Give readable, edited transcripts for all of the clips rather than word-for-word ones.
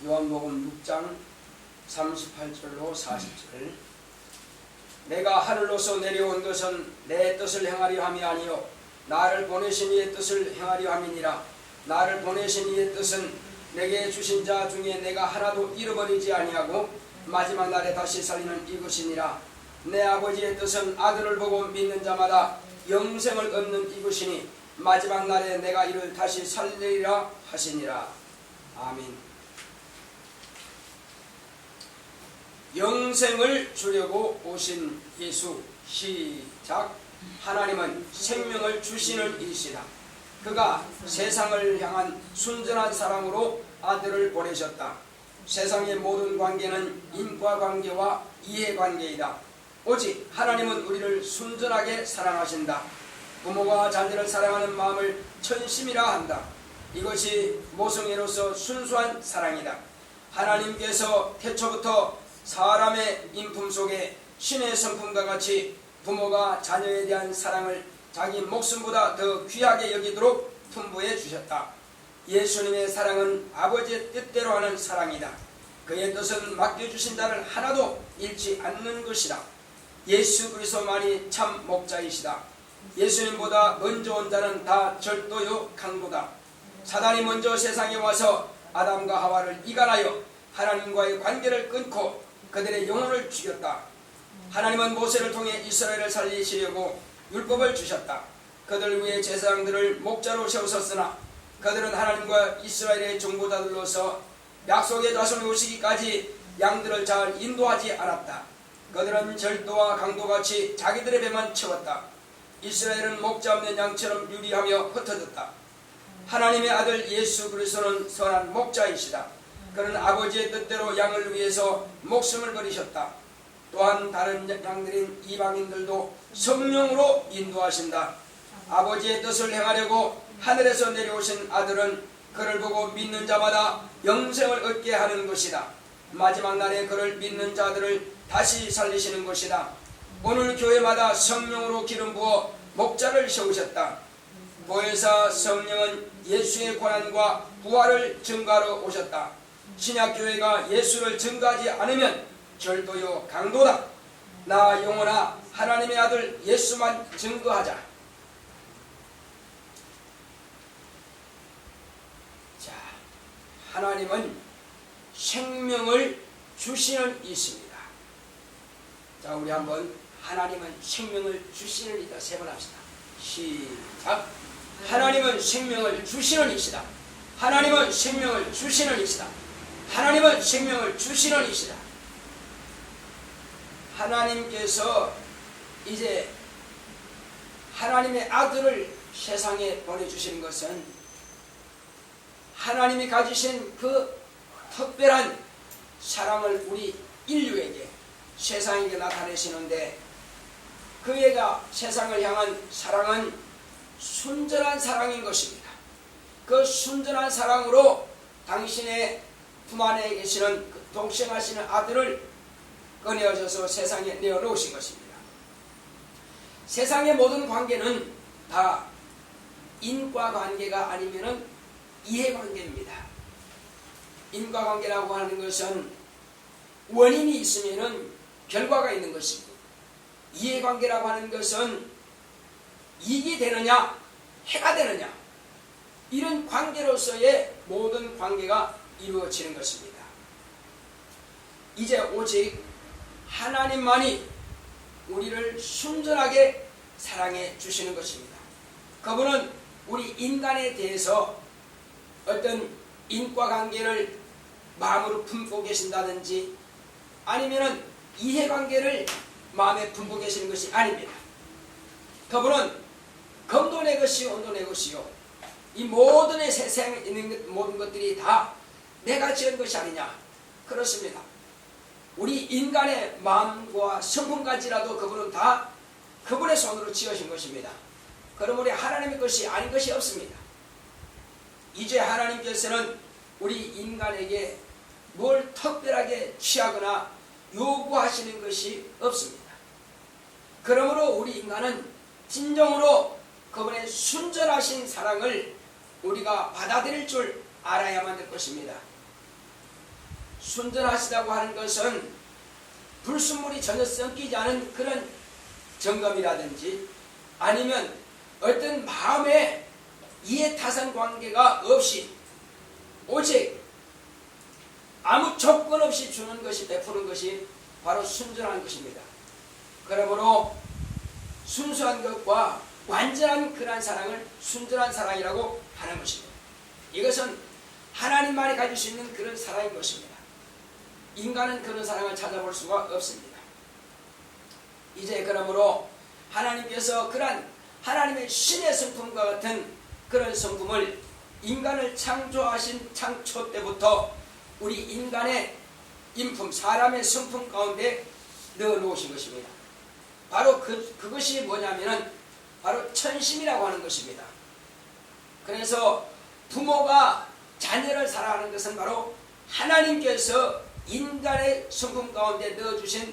요한복음 6장 38절로 40절. 내가 하늘로서 내려온 것은 내 뜻을 행하려 함이 아니요 나를 보내신 이의 뜻을 행하려 함이니라. 나를 보내신 이의 뜻은 내게 주신 자 중에 내가 하나도 잃어버리지 아니하고 마지막 날에 다시 살리는 이것이니라. 내 아버지의 뜻은 아들을 보고 믿는 자마다 영생을 얻는 이것이니 마지막 날에 내가 이를 다시 살리리라 하시니라. 아멘. 영생을 주려고 오신 예수. 시작. 하나님은 생명을 주시는 이시다. 그가 세상을 향한 순전한 사랑으로 아들을 보내셨다. 세상의 모든 관계는 인과관계와 이해관계이다. 오직 하나님은 우리를 순전하게 사랑하신다. 부모가 자녀를 사랑하는 마음을 천심이라 한다. 이것이 모성애로서 순수한 사랑이다. 하나님께서 태초부터 사람의 인품 속에 신의 성품과 같이 부모가 자녀에 대한 사랑을 자기 목숨보다 더 귀하게 여기도록 품부해 주셨다. 예수님의 사랑은 아버지의 뜻대로 하는 사랑이다. 그의 뜻은 맡겨주신 자를 하나도 잃지 않는 것이다. 예수 그리스도만이 참 목자이시다. 예수님보다 먼저 온 자는 다 절도요 강도다. 사단이 먼저 세상에 와서 아담과 하와를 이간하여 하나님과의 관계를 끊고 그들의 영혼을 죽였다. 하나님은 모세를 통해 이스라엘을 살리시려고 율법을 주셨다. 그들 위에 제사장들을 목자로 세우셨으나 그들은 하나님과 이스라엘의 중보자들로서 약속의 자손이 오시기까지 양들을 잘 인도하지 않았다. 그들은 절도와 강도같이 자기들의 배만 채웠다. 이스라엘은 목자 없는 양처럼 유리하며 흩어졌다. 하나님의 아들 예수 그리스도는 선한 목자이시다. 그는 아버지의 뜻대로 양을 위해서 목숨을 버리셨다. 또한 다른 양들인 이방인들도 성령으로 인도하신다. 아버지의 뜻을 행하려고 하늘에서 내려오신 아들은 그를 보고 믿는 자마다 영생을 얻게 하는 것이다. 마지막 날에 그를 믿는 자들을 다시 살리시는 것이다. 오늘 교회마다 성령으로 기름 부어 목자를 세우셨다. 보혜사 성령은 예수의 고난과 부활을 증거하러 오셨다. 신약교회가 예수를 증거하지 않으면 절도요 강도다. 나 영혼아 하나님의 아들 예수만 증거하자. 자, 하나님은 생명을 주시는 이십니다. 자, 우리 한번 하나님은 생명을 주시는 이다 세 번 합시다. 시작. 하나님은 생명을 주시는 이시다. 하나님은 생명을 주시는 이시다. 하나님은 생명을 주시는 이시다. 하나님께서 이제 하나님의 아들을 세상에 보내주시는 것은 하나님이 가지신 그 특별한 사랑을 우리 인류에게 세상에게 나타내시는데, 그애가 세상을 향한 사랑은 순전한 사랑인 것입니다. 그 순전한 사랑으로 당신의 품 안에 계시는 그 독생하시는 아들을 꺼내어셔서 세상에 내어놓으신 것입니다. 세상의 모든 관계는 다 인과관계가 아니면 이해관계입니다. 인과관계라고 하는 것은 원인이 있으면 결과가 있는 것이고, 이해관계라고 하는 것은 이익이 되느냐 해가 되느냐, 이런 관계로서의 모든 관계가 이루어지는 것입니다. 이제 오직 하나님만이 우리를 순전하게 사랑해 주시는 것입니다. 그분은 우리 인간에 대해서 어떤 인과관계를 마음으로 품고 계신다든지 아니면 이해관계를 마음에 품고 계시는 것이 아닙니다. 그분은 검도 내 것이요 온도 내 것이요, 이 모든 세상에 있는 모든 것들이 다 내가 지은 것이 아니냐. 그렇습니다. 우리 인간의 마음과 성품까지라도 그분은 다 그분의 손으로 지으신 것입니다. 그러므로 하나님의 것이 아닌 것이 없습니다. 이제 하나님께서는 우리 인간에게 뭘 특별하게 취하거나 요구하시는 것이 없습니다. 그러므로 우리 인간은 진정으로 그분의 순전하신 사랑을 우리가 받아들일 줄 알아야만 될 것입니다. 순전하시다고 하는 것은 불순물이 전혀 섞이지 않은 그런 점검이라든지 아니면 어떤 마음의 이해타산 관계가 없이 오직 아무 조건 없이 주는 것이, 베푸는 것이 바로 순전한 것입니다. 그러므로 순수한 것과 완전한 그러한 사랑을 순전한 사랑이라고 하는 것입니다. 이것은 하나님만이 가질 수 있는 그런 사랑인 것입니다. 인간은 그런 사랑을 찾아볼 수가 없습니다. 이제 그러므로 하나님께서 그런 하나님의 신의 성품과 같은 그런 성품을 인간을 창조하신 창초 때부터 우리 인간의 인품, 사람의 성품 가운데 넣어 놓으신 것입니다. 바로 그것이 뭐냐면은 바로 천심이라고 하는 것입니다. 그래서 부모가 자녀를 사랑하는 것은 바로 하나님께서 인간의 성품 가운데 넣어주신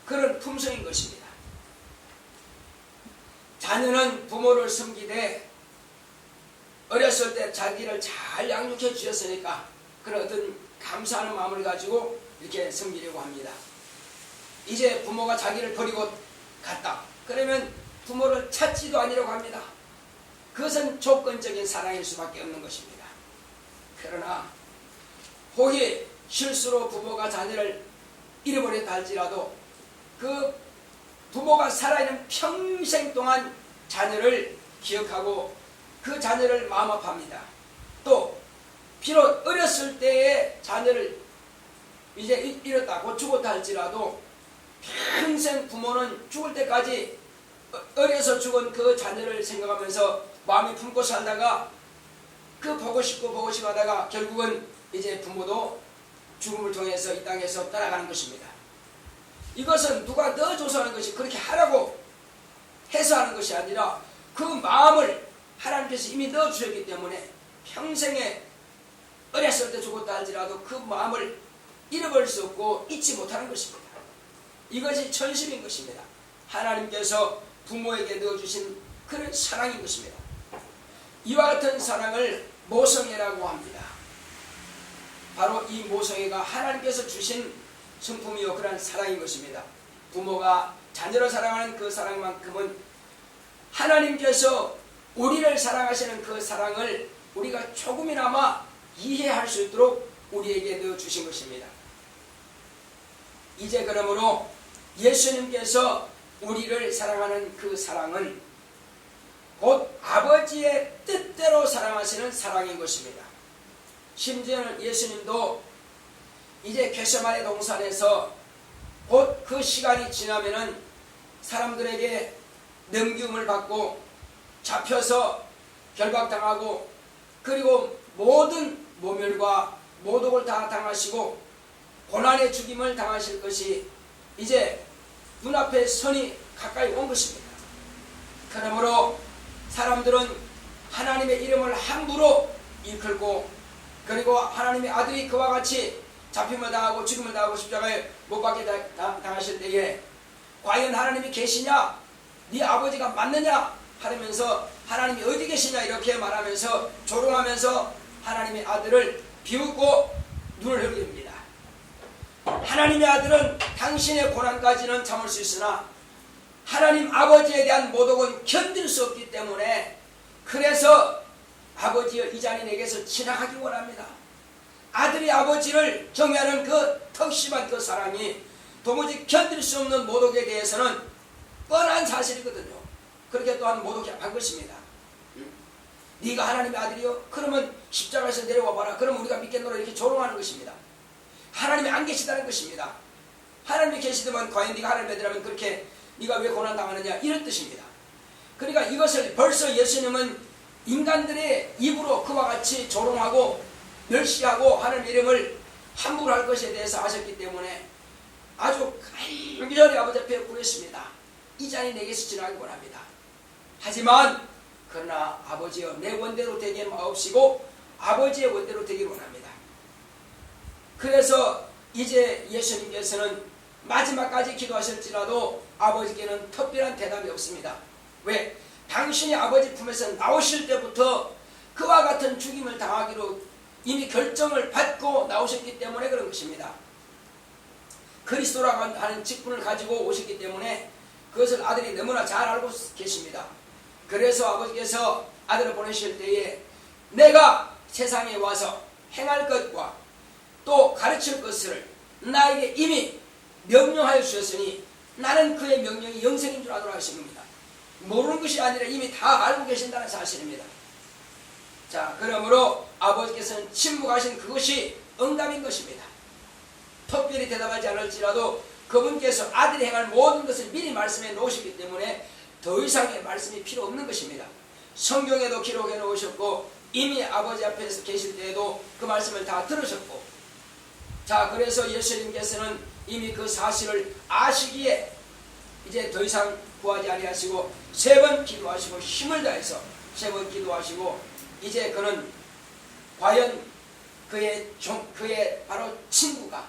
그런 품성인 것입니다. 자녀는 부모를 섬기되 어렸을 때 자기를 잘 양육해 주셨으니까 그런 어떤 감사하는 마음을 가지고 이렇게 섬기려고 합니다. 이제 부모가 자기를 버리고 갔다. 그러면 부모를 찾지도 아니려고 합니다. 그것은 조건적인 사랑일 수밖에 없는 것입니다. 그러나 혹이 실수로 부모가 자녀를 잃어버렸다 할지라도 그 부모가 살아있는 평생 동안 자녀를 기억하고 그 자녀를 마음 아파합니다. 또 비록 어렸을 때에 자녀를 이제 잃었다, 곧 죽었다 할지라도 평생 부모는 죽을 때까지 어려서 죽은 그 자녀를 생각하면서 마음이 품고 살다가 그 보고 싶고 하다가 결국은 이제 부모도 죽음을 통해서 이 땅에서 떠나가는 것입니다. 이것은 누가 넣어줘서 하는 것이, 그렇게 하라고 해서 하는 것이 아니라 그 마음을 하나님께서 이미 넣어주셨기 때문에 평생에 어렸을 때 죽었다 할지라도 그 마음을 잃어버릴 수 없고 잊지 못하는 것입니다. 이것이 천심인 것입니다. 하나님께서 부모에게 넣어주신 그런 사랑인 것입니다. 이와 같은 사랑을 모성애라고 합니다. 바로 이 모성애가 하나님께서 주신 성품이요 그런 사랑인 것입니다. 부모가 자녀를 사랑하는 그 사랑만큼은 하나님께서 우리를 사랑하시는 그 사랑을 우리가 조금이나마 이해할 수 있도록 우리에게 넣어주신 것입니다. 이제 그러므로 예수님께서 우리를 사랑하는 그 사랑은 곧 아버지의 뜻대로 사랑하시는 사랑인 것입니다. 심지어는 예수님도 이제 겟세마네 동산에서 곧 그 시간이 지나면은 사람들에게 넘김을 받고 잡혀서 결박당하고 그리고 모든 모멸과 모독을 다 당하시고 고난의 죽임을 당하실 것이 이제 눈앞에 선이 가까이 온 것입니다. 그러므로 사람들은 하나님의 이름을 함부로 이끌고 그리고 하나님의 아들이 그와 같이 잡힘을 당하고 죽임을 당하고 십자가에 못 박게 당하실 때에 과연 하나님이 계시냐? 네 아버지가 맞느냐? 하면서 하나님이 어디 계시냐 이렇게 말하면서 조롱하면서 하나님의 아들을 비웃고 눈을 흘립니다. 하나님의 아들은 당신의 고난까지는 참을 수 있으나 하나님 아버지에 대한 모독은 견딜 수 없기 때문에 그래서 아버지여 이 잔이 내게서 지나가기 원합니다. 아들이 아버지를 경외하는 그 턱심한 그 사랑이 도무지 견딜 수 없는 모독에 대해서는 뻔한 사실이거든요. 그렇게 또한 모독한 것입니다. 네가 하나님의 아들이요? 그러면 십자가에서 내려와 봐라. 그럼 우리가 믿겠노라 이렇게 조롱하는 것입니다. 하나님이 안 계시다는 것입니다. 하나님이 계시더만 과연 네가 하나님의 아들이라면 그렇게 네가 왜 고난당하느냐 이런 뜻입니다. 그러니까 이것을 벌써 예수님은 인간들의 입으로 그와 같이 조롱하고 멸시하고 하나님 이름을 함부로 할 것에 대해서 하셨기 때문에 아주 간절히 아버지 앞에 구했습니다. 이 잔이 내게서 지나가기 원합니다. 하지만 그러나 아버지여 내 원대로 되게 마옵시고 아버지의 원대로 되기를 원합니다. 그래서 이제 예수님께서는 마지막까지 기도하실지라도 아버지께는 특별한 대답이 없습니다. 왜? 당신이 아버지 품에서 나오실 때부터 그와 같은 죽임을 당하기로 이미 결정을 받고 나오셨기 때문에 그런 것입니다. 그리스도라고 하는 직분을 가지고 오셨기 때문에 그것을 아들이 너무나 잘 알고 계십니다. 그래서 아버지께서 아들을 보내실 때에 내가 세상에 와서 행할 것과 또 가르칠 것을 나에게 이미 명령하여 주셨으니 나는 그의 명령이 영생인 줄 알도록 하신 겁니다. 모르는 것이 아니라 이미 다 알고 계신다는 사실입니다. 자, 그러므로 아버지께서는 침묵하신 그것이 응답인 것입니다. 특별히 대답하지 않을지라도 그분께서 아들이 행할 모든 것을 미리 말씀해 놓으셨기 때문에 더 이상의 말씀이 필요 없는 것입니다. 성경에도 기록해 놓으셨고 이미 아버지 앞에서 계실 때에도 그 말씀을 다 들으셨고, 자, 그래서 예수님께서는 이미 그 사실을 아시기에 이제 더 이상 구하지 아니하시고 3번 기도하시고 힘을 다해서 3번 기도하시고 이제 그는 과연 그의 바로 친구가,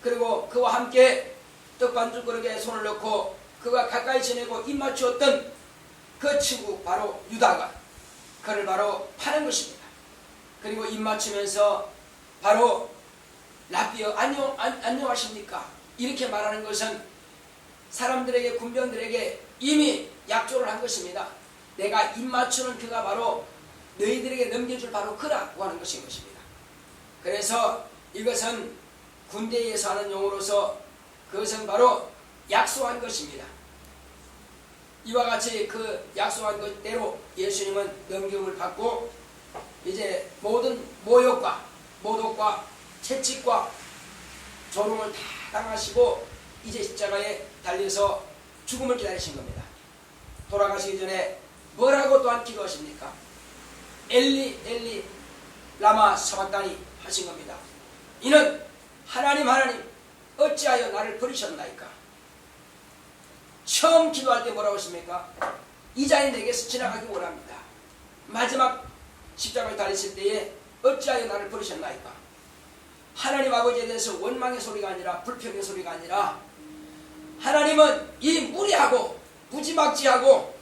그리고 그와 함께 떡반죽 그릇에 손을 넣고 그가 가까이 지내고 입 맞추었던 그 친구 바로 유다가 그를 바로 파는 것입니다. 그리고 입 맞추면서 바로 라비어 안녕하십니까 이렇게 말하는 것은 사람들에게, 군병들에게 이미 약조를 한 것입니다. 내가 입 맞추는 그가 바로 너희들에게 넘겨줄 바로 그라고 하는 것인 것입니다. 그래서 이것은 군대에서 하는 용어로서 그것은 바로 약속한 것입니다. 이와 같이 그 약속한 것대로 예수님은 넘김을 받고 이제 모든 모욕과 모독과 채찍과 조롱을 다 당하시고 이제 십자가에 달려서 죽음을 기다리신 겁니다. 돌아가시기 전에 뭐라고 또한 기도하십니까? 엘리 엘리 라마 사박다니 하신 겁니다. 이는 하나님 하나님 어찌하여 나를 버리셨나이까? 처음 기도할 때 뭐라고 하십니까? 이 잔이 내게서 지나가기 원합니다. 마지막 십자가에 달리실 때에 어찌하여 나를 버리셨나이까? 하나님 아버지에 대해서 원망의 소리가 아니라 불평의 소리가 아니라 하나님은 이 무례하고 무지막지하고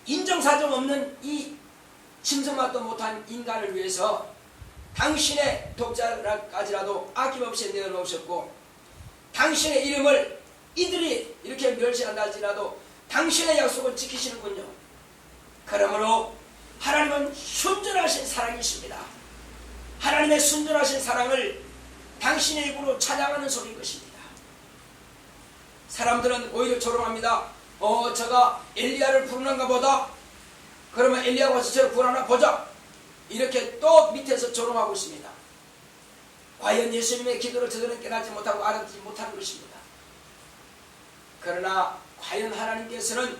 인정사정 없는 이 짐승맛도 못한 인간을 위해서 당신의 독자까지라도 아낌없이 내어놓으셨고 당신의 이름을 이들이 이렇게 멸시한다 할지라도 당신의 약속을 지키시는군요. 그러므로 하나님은 순전하신 사랑이십니다. 하나님의 순전하신 사랑을 당신의 입으로 찬양하는 소리인 것입니다. 사람들은 오히려 조롱합니다. 저가 엘리야를 부르는가 보다. 그러면 엘리야가 와서 저를 구하나 보자. 이렇게 또 밑에서 조롱하고 있습니다. 과연 예수님의 기도를 저들은 깨닫지 못하고 알아듣지 못하는 것입니다. 그러나 과연 하나님께서는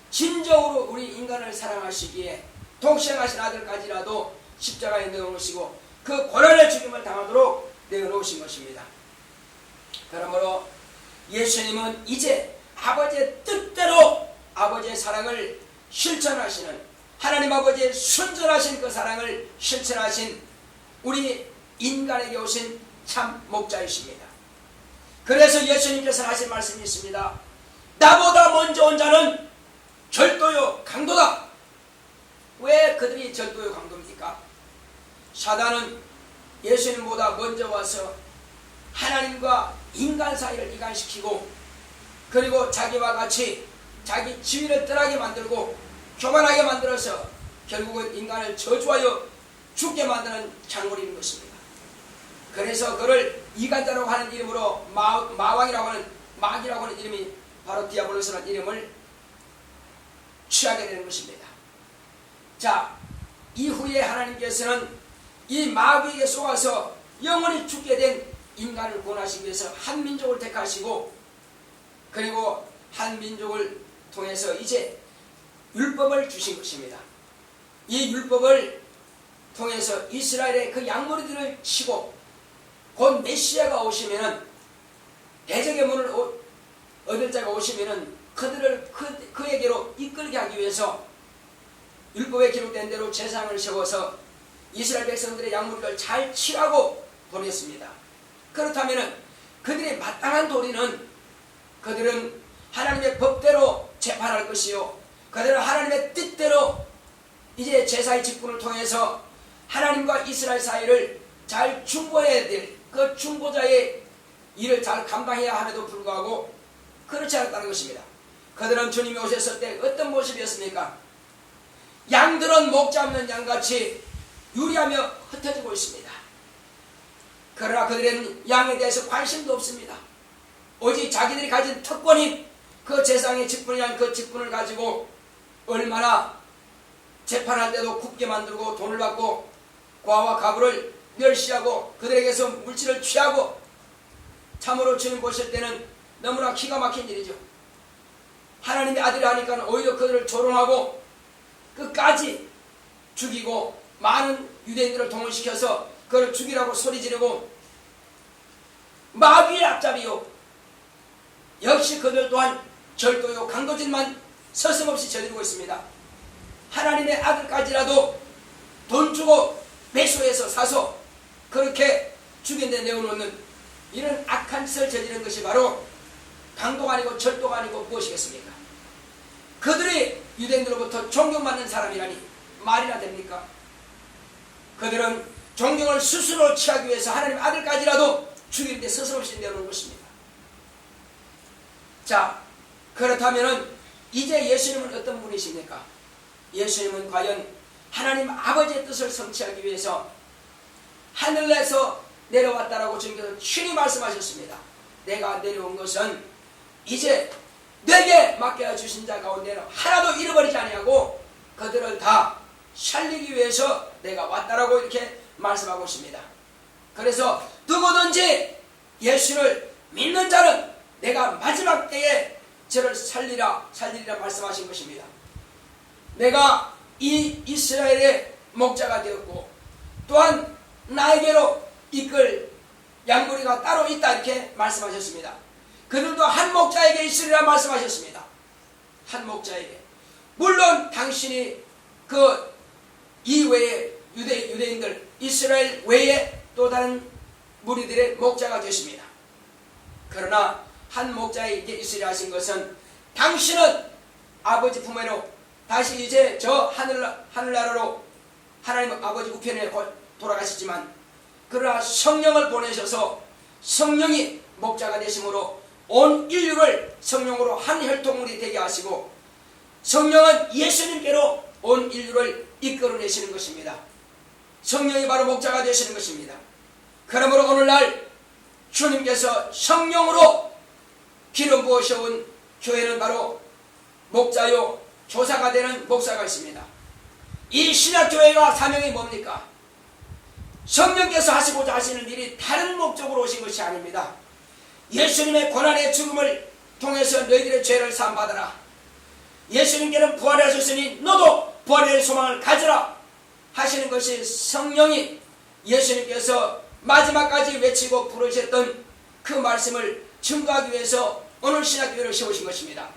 진정으로 우리 인간을 사랑하시기에 독생하신 아들까지라도 십자가에 내어놓으시고 그 고난의 죽임을 당하도록 내어놓으신 것입니다. 그러므로 예수님은 이제 아버지의 뜻대로 아버지의 사랑을 실천하시는, 하나님 아버지의 순전하신 그 사랑을 실천하신 우리 인간에게 오신 참 목자이십니다. 그래서 예수님께서 하신 말씀이 있습니다. 나보다 먼저 온 자는 절도요 강도다. 왜 그들이 절도요 강도입니까? 사단은 예수님보다 먼저 와서 하나님과 인간 사이를 이간시키고 그리고 자기와 같이 자기 지위를 떠나게 만들고 교만하게 만들어서 결국은 인간을 저주하여 죽게 만드는 장물인 것입니다. 그래서 그를 이간자라고 하는 이름으로 마왕이라고 하는 마귀라고 하는 이름이 바로 디아블로스라는 이름을 취하게 되는 것입니다. 자, 이후에 하나님께서는 이 마귀에게 속아서 영원히 죽게 된 인간을 구원하시기 위해서 한 민족을 택하시고 그리고 한 민족을 통해서 이제 율법을 주신 것입니다. 이 율법을 통해서 이스라엘의 그 양머리들을 치고 곧 메시아가 오시면은 대적의 문을 얻을 자가 오시면은 그들을 그에게로 이끌게 하기 위해서 율법에 기록된 대로 제사장을 세워서 이스라엘 백성들의 양머리를 잘 치라고 보냈습니다. 그렇다면은 그들의 마땅한 도리는 그들은 하나님의 법대로 재판할 것이요, 그들은 하나님의 뜻대로 이제 제사의 직분을 통해서 하나님과 이스라엘 사이를 잘 중보해야 될 그 중보자의 일을 잘 감당해야 함에도 불구하고 그렇지 않았다는 것입니다. 그들은 주님이 오셨을 때 어떤 모습이었습니까? 양들은 목자 없는 양같이 유리하며 흩어지고 있습니다. 그러나 그들은 양에 대해서 관심도 없습니다. 오직 자기들이 가진 특권인 그 재상의 직분이란 그 직분을 가지고 얼마나 재판할 때도 굽게 만들고 돈을 받고 과와 가부를 멸시하고 그들에게서 물질을 취하고, 참으로 주님 보실 때는 너무나 기가 막힌 일이죠. 하나님의 아들이 하니까 오히려 그들을 조롱하고 끝까지 죽이고 많은 유대인들을 동원시켜서 그를 죽이라고 소리 지르고 마귀의 앞잡이요, 역시 그들 또한 절도요 강도질만 서슴없이 저지르고 있습니다. 하나님의 아들까지라도 돈 주고 매수해서 사서 그렇게 죽인 데 내어놓는 이런 악한 짓을 저지른 것이 바로 강도가 아니고 절도가 아니고 무엇이겠습니까? 그들이 유대인들로부터 존경받는 사람이라니 말이나 됩니까? 그들은 존경을 스스로 취하기 위해서 하나님 아들까지라도 죽일 때 서슴없이 내어놓은 것입니다. 자, 그렇다면 이제 예수님은 어떤 분이십니까? 예수님은 과연 하나님 아버지의 뜻을 성취하기 위해서 하늘에서 내려왔다라고 주님께서 친히 말씀하셨습니다. 내가 내려온 것은 이제 내게 맡겨주신 자 가운데는 하나도 잃어버리지 아니하고 그들을 다 살리기 위해서 내가 왔다라고 이렇게 말씀하고 있습니다. 그래서 누구든지 예수를 믿는 자는 내가 마지막 때에 저를 살리리라 말씀하신 것입니다. 내가 이 이스라엘의 목자가 되었고 또한 나에게로 이끌 양무리가 따로 있다 이렇게 말씀하셨습니다. 그들도 한 목자에게 있으리라 말씀하셨습니다. 한 목자에게. 물론 당신이 그 이외에 유대인들 이스라엘 외에 또 다른 무리들의 목자가 되십니다. 그러나 한 목자에게 있으리라 하신 것은 당신은 아버지 품에로 다시 이제 저 하늘나라로 하나님 아버지 우편에 돌아가시지만 그러나 성령을 보내셔서 성령이 목자가 되심으로 온 인류를 성령으로 한 혈통물이 되게 하시고 성령은 예수님께로 온 인류를 이끌어내시는 것입니다. 성령이 바로 목자가 되시는 것입니다. 그러므로 오늘날 주님께서 성령으로 기름 부으셔온 교회는 바로 목자요 교사가 되는 목사가 있습니다. 이 신약교회가 사명이 뭡니까? 성령께서 하시고자 하시는 일이 다른 목적으로 오신 것이 아닙니다. 예수님의 고난의 죽음을 통해서 너희들의 죄를 사함받아라. 예수님께는 부활하셨으니 너도 부활의 소망을 가져라 하시는 것이 성령이 예수님께서 마지막까지 외치고 부르셨던 그 말씀을 증거하기 위해서 오늘 신약교회를 세우신 것입니다.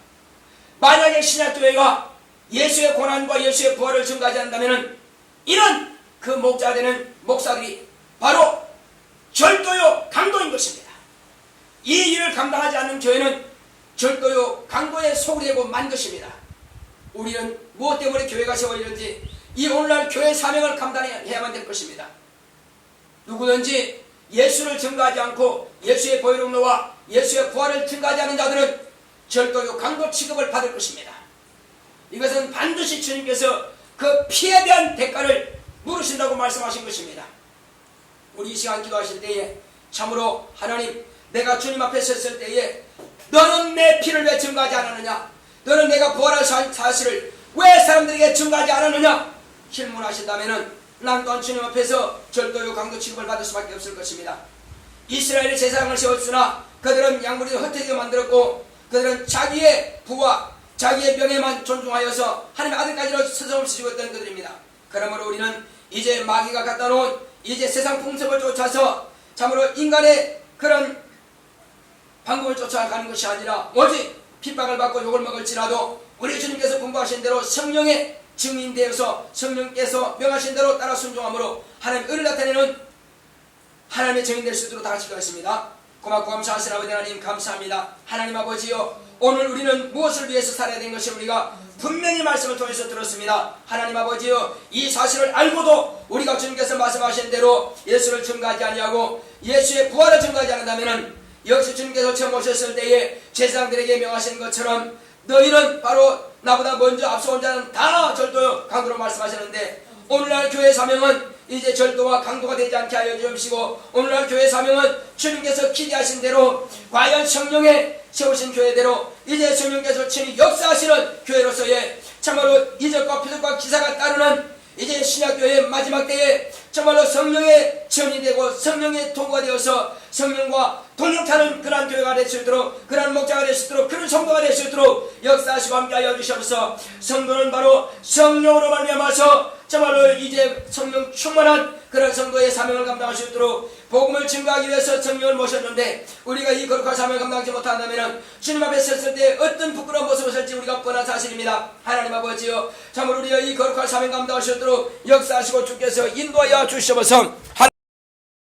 만약에 신약교회가 예수의 고난과 예수의 부활을 증거하지 않는다면 이는 그 목자 되는 목사들이 바로 절도요 강도인 것입니다. 이 일을 감당하지 않는 교회는 절도요 강도의 소굴이 되고 만 것입니다. 우리는 무엇 때문에 교회가 세워지는지 이 오늘날 교회 사명을 감당해야만 될 것입니다. 누구든지 예수를 증거하지 않고 예수의 보혈응로와 예수의 부활을 증거하지 않는 자들은 절도요 강도 취급을 받을 것입니다. 이것은 반드시 주님께서 그 피에 대한 대가를 물으신다고 말씀하신 것입니다. 우리 이 시간 기도하실 때에 참으로 하나님, 내가 주님 앞에 섰을 때에 너는 내 피를 왜 증거하지 않았느냐, 너는 내가 부활할 사실을 왜 사람들에게 증거하지 않았느냐 질문하신다면 난 또한 주님 앞에서 절도요 강도 취급을 받을 수밖에 없을 것입니다. 이스라엘의 제사장을 세웠으나 그들은 양무리를 흩어지게 만들었고 그들은 자기의 부와 자기의 명예만 존중하여서 하나님의 아들까지로 서슴없이 죽었던 그들입니다. 그러므로 우리는 이제 마귀가 갖다 놓은 이제 세상 풍습을 쫓아서 참으로 인간의 그런 방법을 쫓아가는 것이 아니라 오직 핍박을 받고 욕을 먹을지라도 우리 주님께서 분부하신 대로 성령의 증인되어서 성령께서 명하신 대로 따라 순종함으로 하나님의 은혜를 나타내는 하나님의 증인될 수 있도록 다 같이 기도하겠습니다. 고맙고 감사하신 아버지 하나님 감사합니다. 하나님 아버지요, 오늘 우리는 무엇을 위해서 살아야 되는 것을 우리가 분명히 말씀을 통해서 들었습니다. 하나님 아버지여, 이 사실을 알고도 우리가 주님께서 말씀하신 대로 예수를 증거하지 아니하고 예수의 부활을 증거하지 않는다면 역시 주님께서 처음 오셨을 때에 제사장들에게 명하신 것처럼 너희는 바로 나보다 먼저 앞서온 자는 다 절도 강도로 말씀하셨는데, 오늘날 교회 사명은 이제 절도와 강도가 되지 않게 하여 주옵시고, 오늘날 교회 사명은 주님께서 기대하신 대로 과연 성령의 세우신 교회대로 이제 성령께서 친히 역사하시는 교회로서의 참말로 이적과 표적과 기사가 따르는 이제 신약교회의 마지막 때에 정말로 성령의 전이 되고 성령의 통과가 되어서 성령과 동력타는 그러한 교회가 될 수 있도록, 그러한 목자가 될 수 있도록, 그런 성도가 될 수 있도록 역사하시고 함께하여 주시옵소서. 성도는 바로 성령으로 말미암아서 정말로 이제 성령 충만한 그런 성도의 사명을 감당할 수 있도록 복음을 증거하기 위해서 성령을 모셨는데, 우리가 이 거룩한 사명을 감당하지 못한다면 주님 앞에 섰을 때 어떤 부끄러운 모습을 설지 우리가 뻔한 사실입니다. 하나님 아버지여, 참으로 우리가 이 거룩한 사명 감당할 수 있도록 역사하시고 주께서 인도하여 주시옵소서.